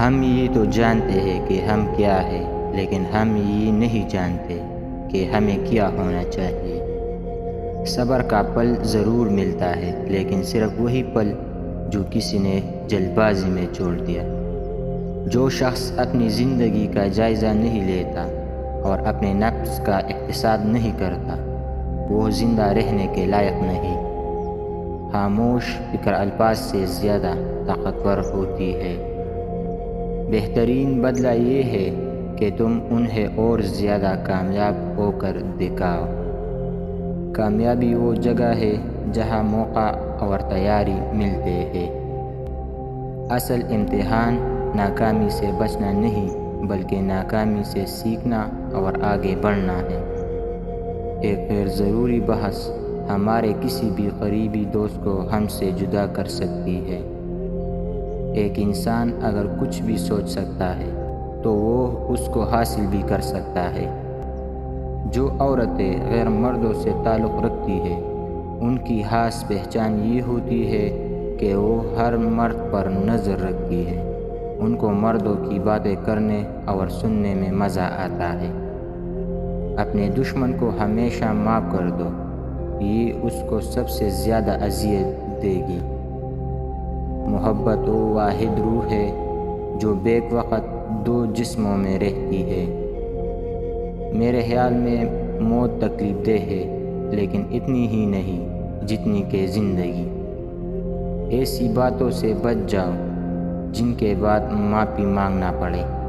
ہم یہ تو جانتے ہیں کہ ہم کیا ہے، لیکن ہم یہ نہیں جانتے کہ ہمیں کیا ہونا چاہیے۔ صبر کا پل ضرور ملتا ہے، لیکن صرف وہی پل جو کسی نے جلد بازی میں چھوڑ دیا۔ جو شخص اپنی زندگی کا جائزہ نہیں لیتا اور اپنے نفس کا احتساب نہیں کرتا، وہ زندہ رہنے کے لائق نہیں۔ خاموش فکر الفاظ سے زیادہ طاقتور ہوتی ہے۔ بہترین بدلہ یہ ہے کہ تم انہیں اور زیادہ کامیاب ہو کر دکھاؤ۔ کامیابی وہ جگہ ہے جہاں موقع اور تیاری ملتے ہیں۔ اصل امتحان ناکامی سے بچنا نہیں، بلکہ ناکامی سے سیکھنا اور آگے بڑھنا ہے۔ ایک غیر ضروری بحث ہمارے کسی بھی قریبی دوست کو ہم سے جدا کر سکتی ہے۔ ایک انسان اگر کچھ بھی سوچ سکتا ہے تو وہ اس کو حاصل بھی کر سکتا ہے۔ جو عورتیں غیر مردوں سے تعلق رکھتی ہیں، ان کی خاص پہچان یہ ہوتی ہے کہ وہ ہر مرد پر نظر رکھتی ہے۔ ان کو مردوں کی باتیں کرنے اور سننے میں مزہ آتا ہے۔ اپنے دشمن کو ہمیشہ معاف کر دو، یہ اس کو سب سے زیادہ اذیت دے گی۔ محبت وہ واحد روح ہے جو بیک وقت دو جسموں میں رہتی ہے۔ میرے خیال میں موت تکلیف دہ ہے، لیکن اتنی ہی نہیں جتنی کہ زندگی۔ ایسی باتوں سے بچ جاؤ جن کے بعد معافی مانگنا پڑے۔